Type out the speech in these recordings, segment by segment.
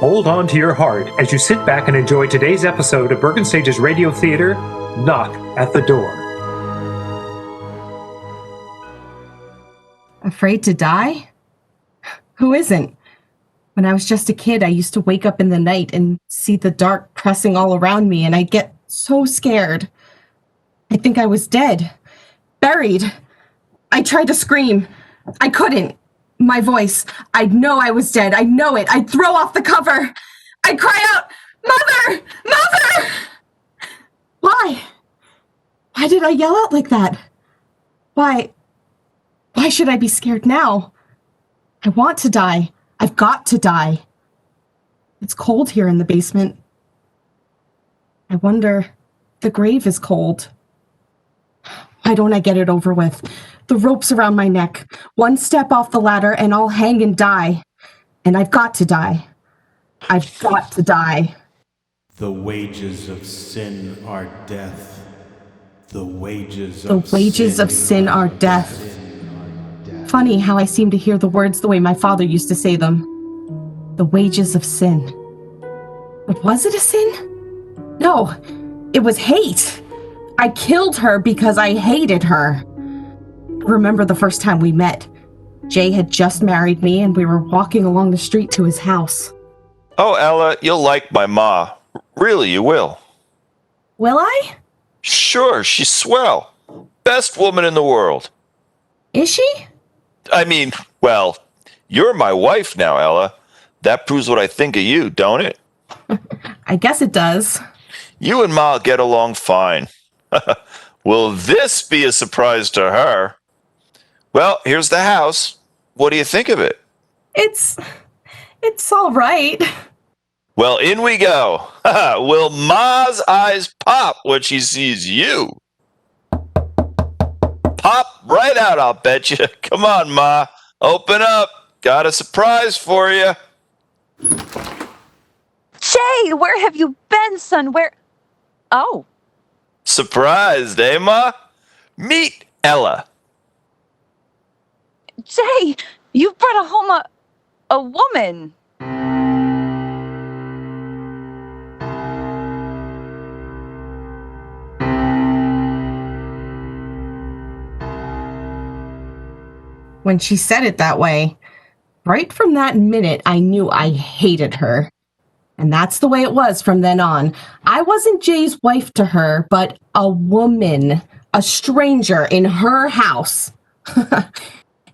hold on to your heart as you sit back and enjoy today's episode of Bergen Stage's radio theater, Knock at the Door. Afraid to die? Who isn't? When I was just a kid, I used to wake up in the night and see the dark pressing all around me, and I'd get so scared. I think I was dead. Buried. I tried to scream. I couldn't. My voice. I'd know I was dead. I'd know it. I'd throw off the cover. I'd cry out, "Mother! Mother!" Why? Why did I yell out like that? Why should I be scared now? I want to die. I've got to die. It's cold here in the basement. I wonder, the grave is cold. Why don't I get it over with? The rope's around my neck. One step off the ladder and I'll hang and die. And I've got to die. I've got to die. The wages of sin are death. The wages of sin are death. Funny how I seem to hear the words the way my father used to say them. The wages of sin. But was it a sin? No, it was hate. I killed her because I hated her. I remember the first time we met. Jay had just married me and we were walking along the street to his house. Oh, Ella, you'll like my ma. Really, you will. Will I? Sure, she's swell. Best woman in the world. Is she? I mean, well, you're my wife now, Ella. That proves what I think of you, don't it? I guess it does. You and Ma get along fine. Will this be a surprise to her? Well, here's the house. What do you think of it? It's all right. Well, in we go. Will Ma's eyes pop when she sees you? Pop right out, I'll bet you. Come on, Ma. Open up. Got a surprise for you. Jay, where have you been, son? Where? Oh. Surprised, eh, Ma? Meet Ella. Jay, you brought home a woman. When she said it that way, right from that minute, I knew I hated her. And that's the way it was from then on. I wasn't Jay's wife to her, but a woman, a stranger in her house.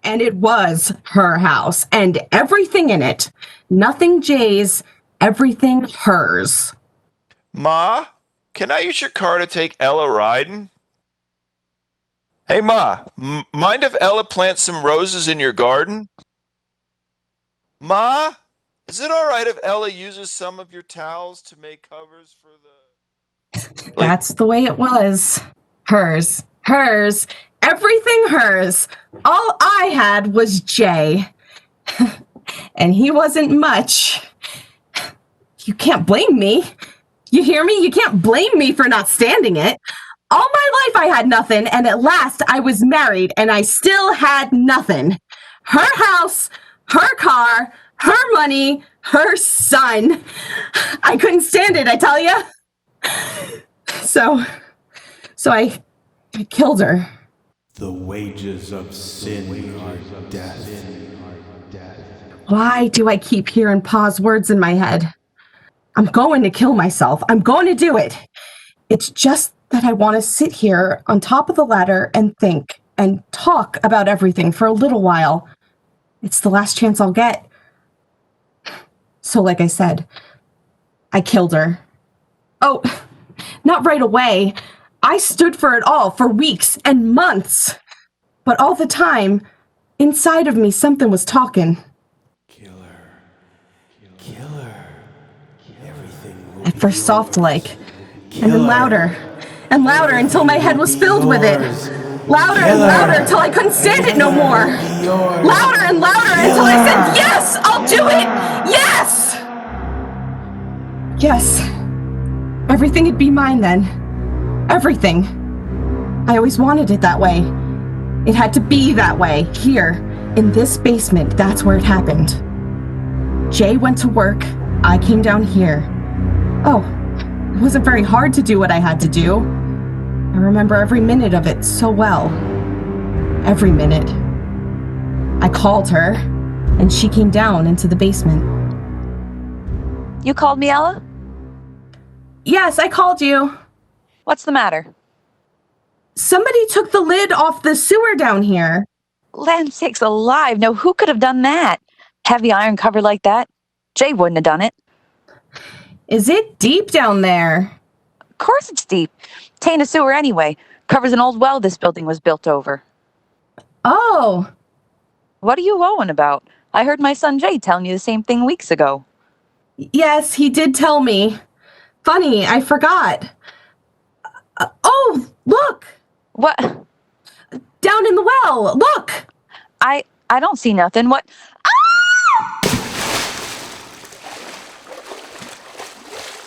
And it was her house and everything in it. Nothing Jay's, everything hers. Ma, can I use your car to take Ella riding? Hey, Ma, mind if Ella plants some roses in your garden? Ma, is it all right if Ella uses some of your towels to make covers for the... That's the way it was. Hers. Everything hers. All I had was Jay. And he wasn't much. You can't blame me. You hear me? You can't blame me for not standing it. All my life I had nothing, and at last I was married, and I still had nothing. Her house, her car, her money, her son. I couldn't stand it, I tell you. So I killed her. The wages of sin are death. Why do I keep hearing Pa's words in my head? I'm going to kill myself. I'm going to do it. It's just that I want to sit here on top of the ladder and think and talk about everything for a little while. It's the last chance I'll get. So like I said, I killed her. Oh, not right away. I stood for it all for weeks and months. But all the time, inside of me, something was talking. Kill her. Everything will At first soft-like, and then louder, and louder until my head was filled with it. Louder and louder until I couldn't stand it no more. Louder and louder until I said, yes, I'll do it. Yes. Yes. Everything would be mine then. Everything. I always wanted it that way. It had to be that way, here, in this basement. That's where it happened. Jay went to work, I came down here. Oh, it wasn't very hard to do what I had to do. I remember every minute of it so well. Every minute. I called her, and she came down into the basement. You called me, Ella? Yes, I called you. What's the matter? Somebody took the lid off the sewer down here. Land sakes alive. No, who could have done that? Heavy iron cover like that? Jay wouldn't have done it. Is it deep down there? Of course it's deep. Tain't a sewer anyway. Covers an old well this building was built over. Oh, What are you owing about? I heard my son Jay telling you the same thing weeks ago. yes, he did tell me. Funny, I forgot. Oh, look! What? Down in the well, look! I don't see nothing. What?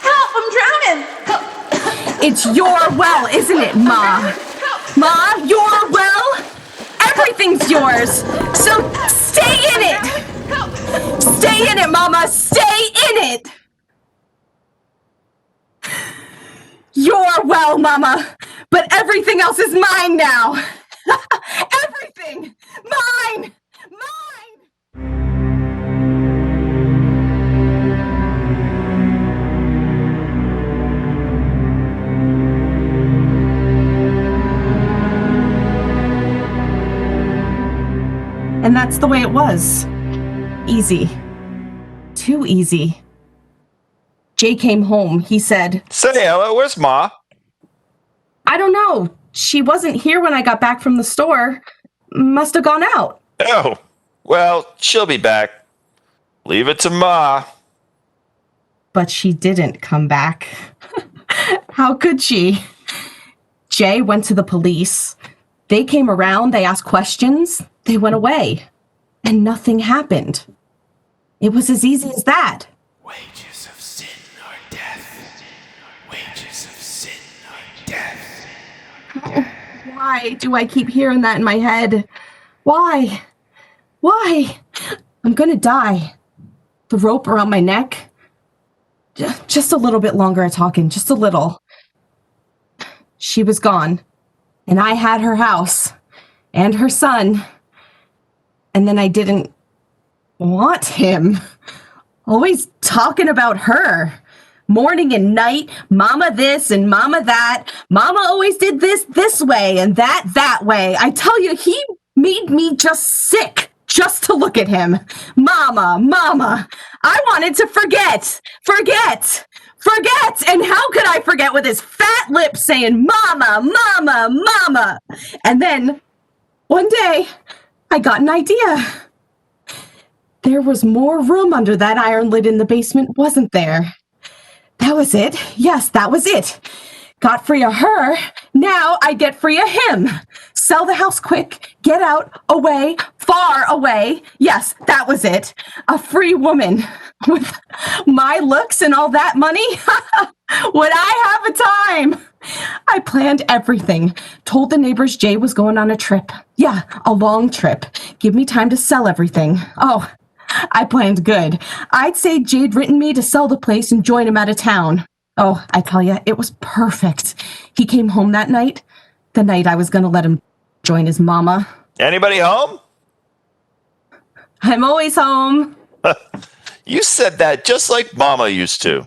Help! I'm drowning! Help! It's your well, isn't it, Ma? Ma, your well? Everything's yours, so stay in it! Help! Stay in it, Mama! Stay in it! Your well, Mama! But everything else is mine now! Everything! Mine! Mine! And that's the way it was. Easy. Too easy. Jay came home. He said, Say, Ella, where's Ma? I don't know. She wasn't here when I got back from the store. Must have gone out. Oh, well, she'll be back. Leave it to Ma. But she didn't come back. How could she? Jay went to the police. They came around, they asked questions, they went away. And nothing happened. It was as easy as that. Wages of sin are death. Wages of sin are death. Why do I keep hearing that in my head? Why? Why? I'm gonna die. The rope around my neck. Just a little bit longer of talking, just a little. She was gone. And I had her house. And her son. And then I didn't want him. Always talking about her. Morning and night, Mama this and Mama that. Mama always did this way and that way. I tell you, he made me just sick just to look at him. Mama. I wanted to forget. And how could I forget with his fat lips saying, Mama. And then one day, I got an idea. There was more room under that iron lid in the basement, wasn't there? That was it. Yes, that was it. Got free of her. Now I get free of him. Sell the house quick. Get out. Away. Far away. Yes, that was it. A free woman. With my looks and all that money? Would I have a time? I planned everything. Told the neighbors Jay was going on a trip. Yeah, a long trip. Give me time to sell everything. Oh, I planned good. I'd say Jay'd written me to sell the place and join him out of town. Oh, I tell you, it was perfect. He came home that night, the night I was going to let him join his mama. Anybody home? I'm always home. You said that just like Mama used to.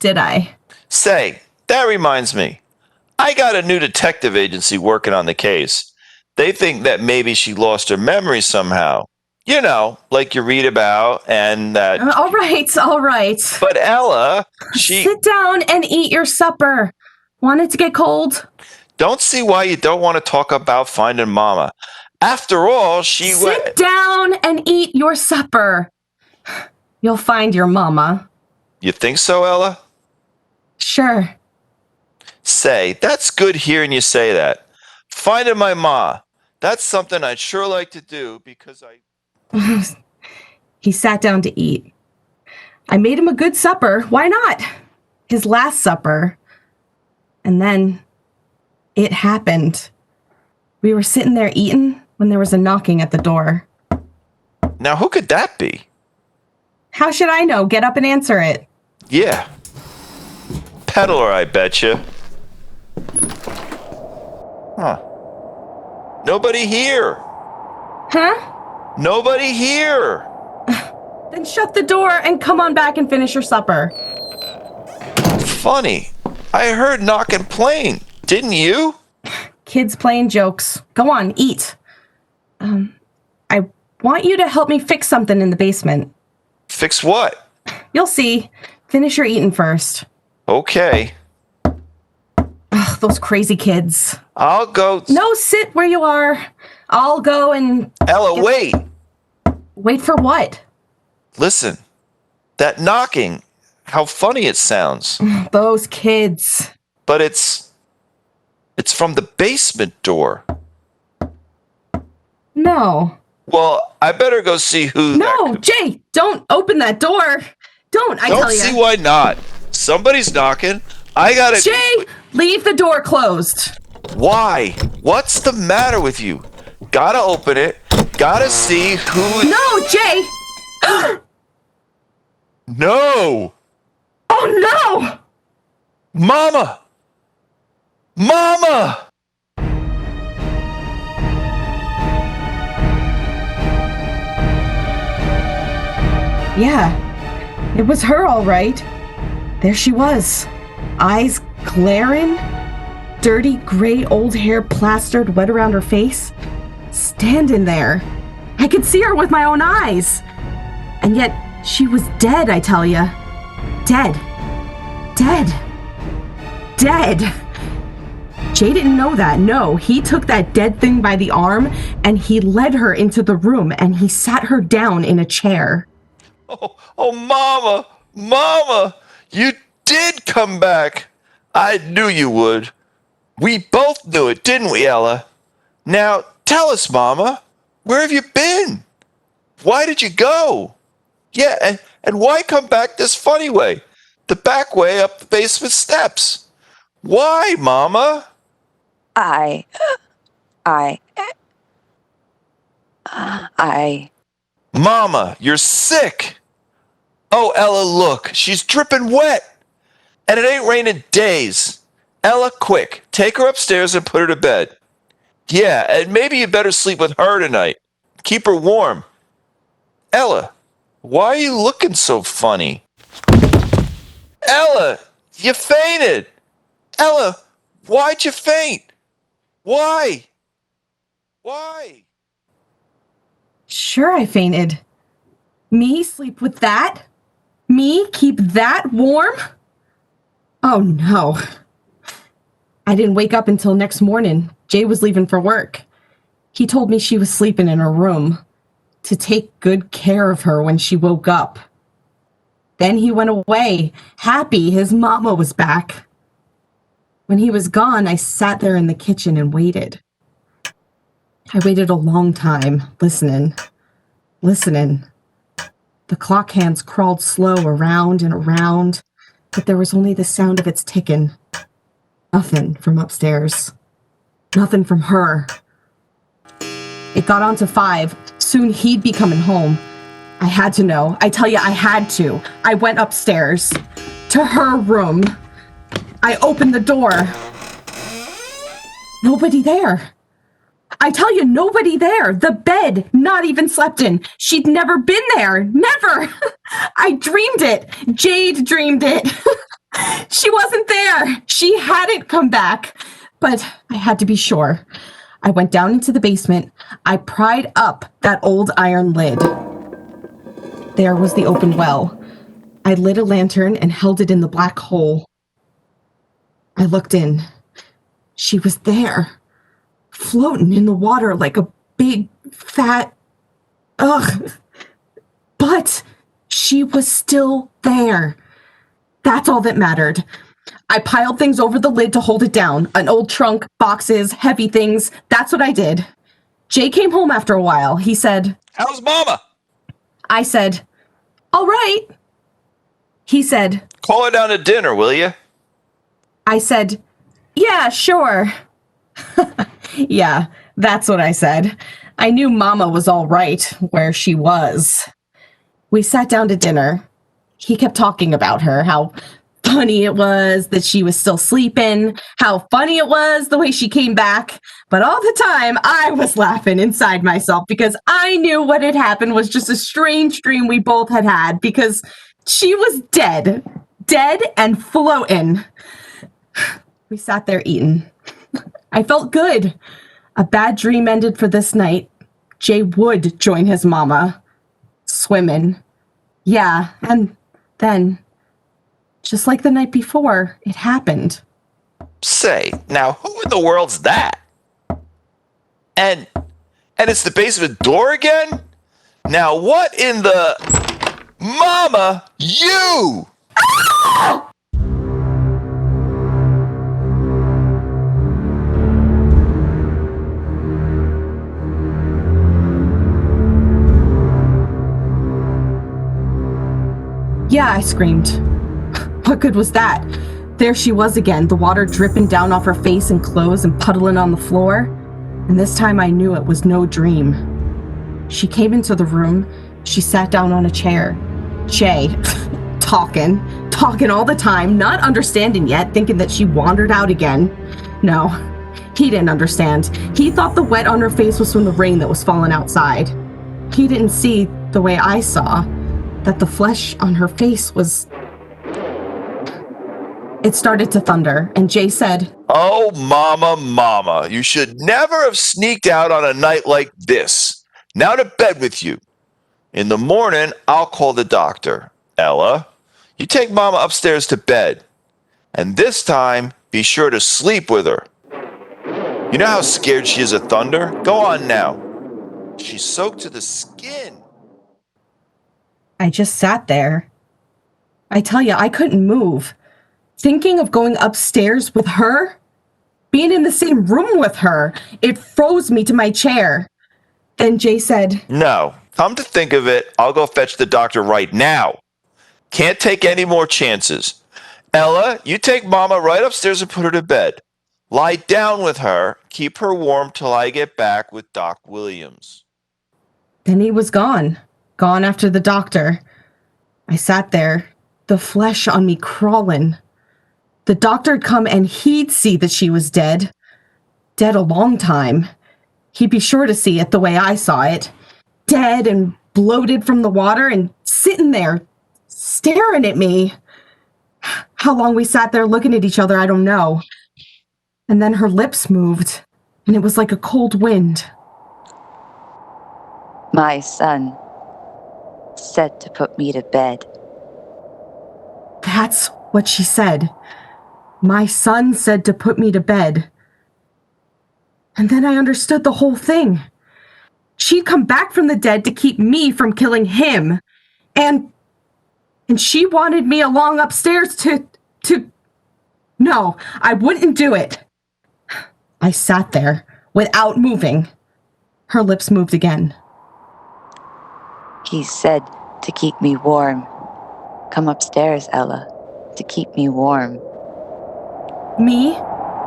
Did I? Say, that reminds me. I got a new detective agency working on the case. They think that maybe she lost her memory somehow. You know, like you read about and that. All right. But Ella, Sit down and eat your supper. Want it to get cold? Don't see why you don't want to talk about finding Mama. After all, Sit down and eat your supper. You'll find your mama. You think so, Ella? Sure. Say, that's good hearing you say that. Finding my ma. That's something I'd sure like to do because He sat down to eat. I made him a good supper. Why not? His last supper. And then it happened. We were sitting there eating when there was a knocking at the door. Now, who could that be? How should I know? Get up and answer it. Yeah. Peddler, I betcha. Huh. Nobody here. Huh? Nobody here. Then shut the door and come on back and finish your supper. Funny. I heard knocking playing. Didn't you? Kids playing jokes. Go on, eat. I want you to help me fix something in the basement. Fix what? You'll see. Finish your eating first. Okay. Ugh, those crazy kids. I'll go. No, sit where you are. I'll go and... Ella, wait. Wait for what? Listen. That knocking. How funny it sounds. Those kids. But it's from the basement door. No. Well, I better go see who. No, Jay, don't open that door. Don't, I tell you. Don't see why not. Somebody's knocking. I gotta. Jay, leave the door closed. Why? What's the matter with you? Gotta open it. Gotta see who. No, Jay. No. Oh, no. Mama. Mama. Yeah, it was her, all right. There she was, eyes glaring, dirty gray old hair plastered wet around her face, standing there. I could see her with my own eyes. And yet she was dead, I tell ya. Dead. Dead. Dead. Jay didn't know that. No, he took that dead thing by the arm and he led her into the room and he sat her down in a chair. Oh, Mama! Mama! You did come back! I knew you would. We both knew it, didn't we, Ella? Now, tell us, Mama, where have you been? Why did you go? Yeah, and why come back this funny way? The back way up the basement steps. Why, Mama? Mama, you're sick! Oh, Ella, look, she's dripping wet. And it ain't raining days. Ella, quick, take her upstairs and put her to bed. Yeah, and maybe you better sleep with her tonight. Keep her warm. Ella, why are you looking so funny? Ella, you fainted. Ella, why'd you faint? Why? Why? Sure, I fainted. Me sleep with that? Me keep that warm? Oh no. I didn't wake up until next morning. Jay was leaving for work. He told me she was sleeping in her room to take good care of her when she woke up. Then he went away, happy his mama was back. When he was gone, I sat there in the kitchen and waited. I waited a long time, listening. The clock hands crawled slow around and around, but there was only the sound of its ticking. Nothing from upstairs. Nothing from her. It got on to 5. Soon he'd be coming home. I had to know. I tell you, I had to. I went upstairs to her room. I opened the door. Nobody there. I tell you, nobody there. The bed, not even slept in. She'd never been there. Never. I dreamed it. Jade dreamed it. She wasn't there. She hadn't come back. But I had to be sure. I went down into the basement. I pried up that old iron lid. There was the open well. I lit a lantern and held it in the black hole. I looked in. She was there, floating in the water like a big, fat... Ugh. But she was still there. That's all that mattered. I piled things over the lid to hold it down. An old trunk, boxes, heavy things. That's what I did. Jay came home after a while. He said, "How's Mama?" I said, "All right." He said, "Call her down to dinner, will you?" I said, "Yeah, sure." Yeah, that's what I said. I knew Mama was all right where she was. We sat down to dinner. He kept talking about her, how funny it was that she was still sleeping, how funny it was the way she came back. But all the time, I was laughing inside myself because I knew what had happened was just a strange dream we both had because she was dead and floating. We sat there eating. I felt good. A bad dream ended for this night. Jay would join his mama. Swimming. Yeah, and then, just like the night before, it happened. Say, now who in the world's that? And it's the basement door again? Now what in the... Mama, you! Yeah, I screamed. What good was that? There she was again, the water dripping down off her face and clothes and puddling on the floor. And this time I knew it was no dream. She came into the room. She sat down on a chair. Jay, talking all the time, not understanding yet, thinking that she wandered out again. No, he didn't understand. He thought the wet on her face was from the rain that was falling outside. He didn't see the way I saw, that the flesh on her face was... It started to thunder, and Jay said, Oh, mama, you should never have sneaked out on a night like this. Now to bed with you. In the morning, I'll call the doctor. Ella, you take mama upstairs to bed. And this time, be sure to sleep with her. You know how scared she is of thunder? Go on now. She's soaked to the skin. I just sat there. I tell you, I couldn't move. Thinking of going upstairs with her, being in the same room with her, it froze me to my chair. Then Jay said, No, come to think of it, I'll go fetch the doctor right now. Can't take any more chances. Ella, you take mama right upstairs and put her to bed. Lie down with her, keep her warm till I get back with Doc Williams. Then he was gone after the doctor. I sat there, the flesh on me crawling. The doctor'd come and he'd see that she was dead. Dead a long time. He'd be sure to see it the way I saw it. Dead and bloated from the water and sitting there, staring at me. How long we sat there looking at each other, I don't know. And then her lips moved, and it was like a cold wind. My son said to put me to bed. That's what she said. My son said to put me to bed. And then I understood the whole thing. She'd come back from the dead to keep me from killing him. And she wanted me along upstairs to... No, I wouldn't do it. I sat there without moving. Her lips moved again. He said to keep me warm. Come upstairs, Ella, to keep me warm. Me?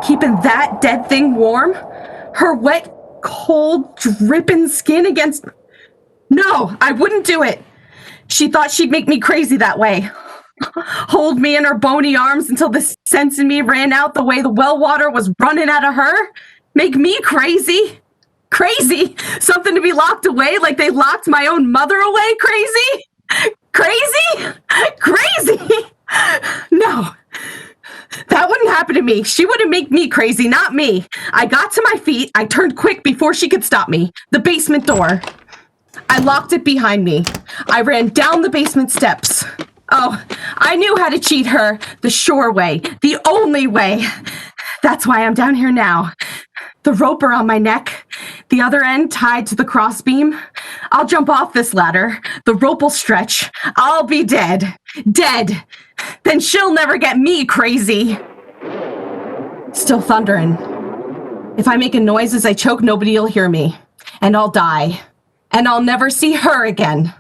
Keeping that dead thing warm? Her wet, cold, dripping skin against... No, I wouldn't do it. She thought she'd make me crazy that way. Hold me in her bony arms until the sense in me ran out the way the well water was running out of her? Make me crazy? Crazy? Something to be locked away like they locked my own mother away? Crazy? Crazy? Crazy? No. That wouldn't happen to me. She wouldn't make me crazy, not me. I got to my feet. I turned quick before she could stop me. The basement door. I locked it behind me. I ran down the basement steps. Oh, I knew how to cheat her. The sure way. The only way. That's why I'm down here now. The rope around my neck. The other end tied to the crossbeam. I'll jump off this ladder. The rope will stretch. I'll be dead. Dead. Then she'll never get me crazy. Still thundering. If I make a noise as I choke, nobody'll hear me. And I'll die. And I'll never see her again.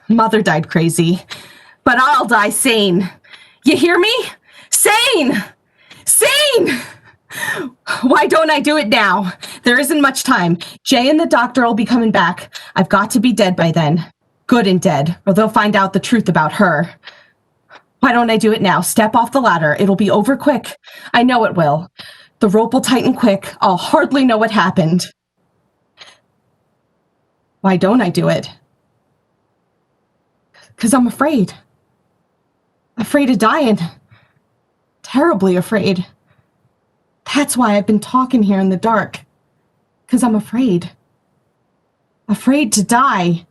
Mother died crazy. But I'll die sane. You hear me? Sane! Sane! Why don't I do it now? There isn't much time. Jay and the doctor will be coming back. I've got to be dead by then. good and dead, or they'll find out the truth about her. Why don't I do it now? Step off the ladder. It'll be over quick. I know it will. The rope will tighten quick. I'll hardly know what happened. Why don't I do it? Because I'm afraid. Afraid of dying. Terribly afraid. That's why I've been talking here in the dark. Because I'm afraid. Afraid to die.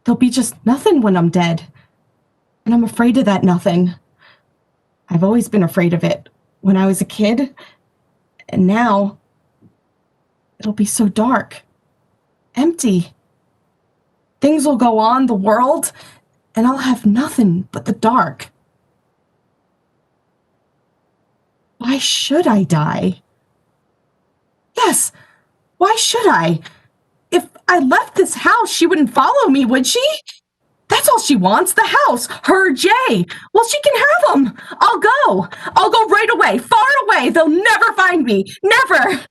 There'll be just nothing when I'm dead. And I'm afraid of that nothing. I've always been afraid of it when I was a kid. And now, it'll be so dark. Empty. Things will go on, the world, and I'll have nothing but the dark. Why should I die? Yes, why should I? If I left this house, she wouldn't follow me, would she? That's all she wants, the house, her Jay. Well, she can have them. I'll go. I'll go right away, far away. They'll never find me. Never.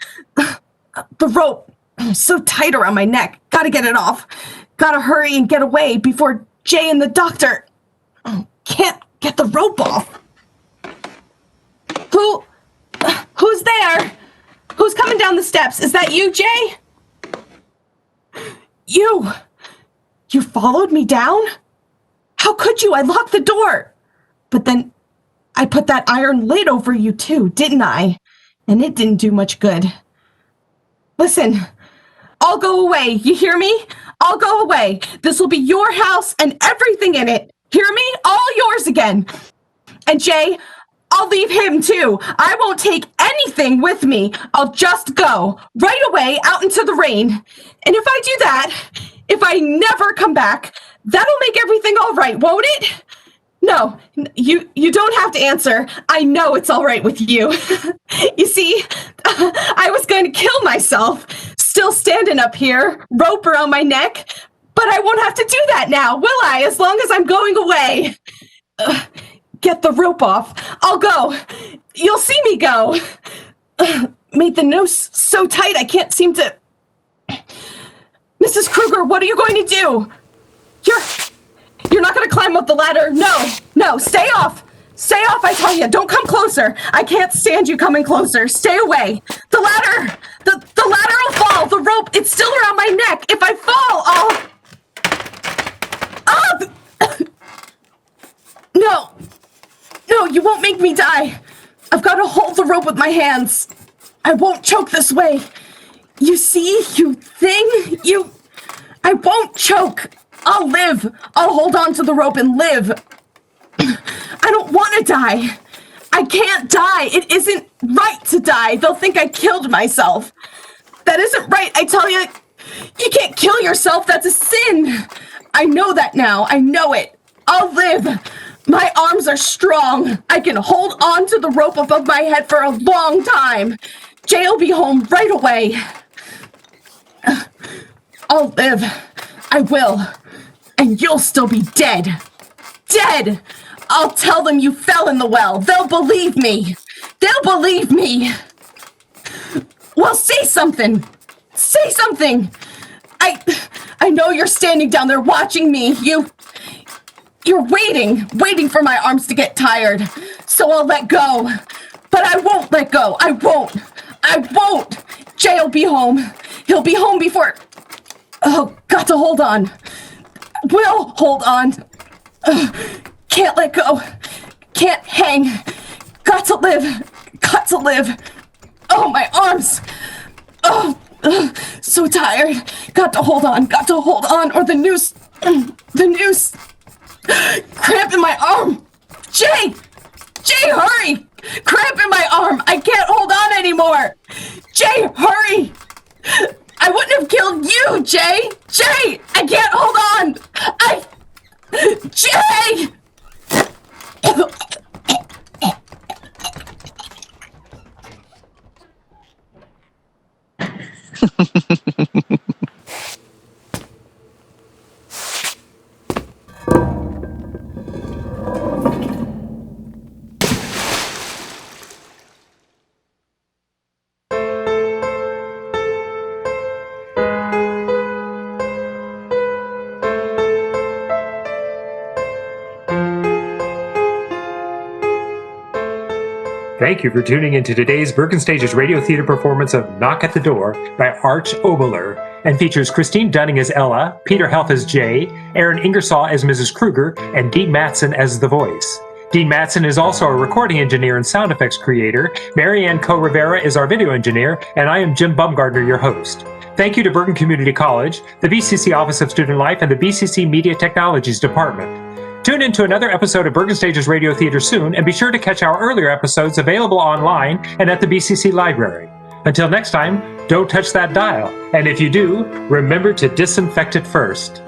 The rope, so tight around my neck. Gotta get it off. Gotta hurry and get away before Jay and the doctor. Can't get the rope off. Who's there? Who's coming down the steps? Is that you, Jay? You followed me down? How could you? I locked the door. But then I put that iron lid over you too, didn't I? And it didn't do much good. Listen, I'll go away. You hear me? I'll go away. This will be your house and everything in it. Hear me? All yours again. And Jay, I'll leave him too. I won't take anything with me. I'll just go right away out into the rain. And if I do that, if I never come back, that'll make everything all right, won't it? No, you don't have to answer. I know it's all right with you. You see, I was going to kill myself, still standing up here, rope around my neck, but I won't have to do that now, will I, as long as I'm going away? Get the rope off. I'll go. You'll see me go. Made the noose so tight I can't seem to... Mrs. Kruger, what are you going to do? You're not going to climb up the ladder. No, stay off. Stay off, I tell you. Don't come closer. I can't stand you coming closer. Stay away. The ladder. The ladder will fall. The rope, it's still around my neck. If I fall, No, you won't make me die. I've got to hold the rope with my hands. I won't choke this way. You see, you thing? I won't choke. I'll live. I'll hold on to the rope and live. I don't want to die. I can't die. It isn't right to die. They'll think I killed myself. That isn't right, I tell you. You can't kill yourself. That's a sin. I know that now. I know it. I'll live. My arms are strong. I can hold on to the rope above my head for a long time. Jay'll be home right away. I'll live. I will. And you'll still be dead. Dead! I'll tell them you fell in the well. They'll believe me. They'll believe me. Well, say something. Say something. I know you're standing down there watching me. You're waiting for my arms to get tired. So I'll let go. But I won't let go. I won't. Jay'll be home. He'll be home before... Oh, got to hold on. Will hold on. Can't let go. Can't hang. Got to live. Got to live. Oh, my arms. Oh, so tired. Got to hold on. Got to hold on, or the noose. The noose. Cramp in my arm. Jay, hurry. Cramp in my arm. I can't hold on anymore. Jay, hurry. I wouldn't have killed you, Jay. Jay, I can't hold on. Jay! Thank you for tuning in to today's Bergen Stage's radio theater performance of Knock at the Door by Arch Oboler, and features Christine Dunning as Ella, Peter Health as Jay, Erin Ingersoll as Mrs. Kruger, and Dean Matson as the voice. Dean Matson is also a recording engineer and sound effects creator. Marianne Co Rivera is our video engineer, and I am Jim Bumgardner, your host. Thank you to Bergen Community College, the BCC Office of Student Life, and the BCC Media Technologies Department. Tune in to another episode of Bergen Stage's Radio Theater soon, and be sure to catch our earlier episodes available online and at the BCC Library. Until next time, don't touch that dial, and if you do, remember to disinfect it first.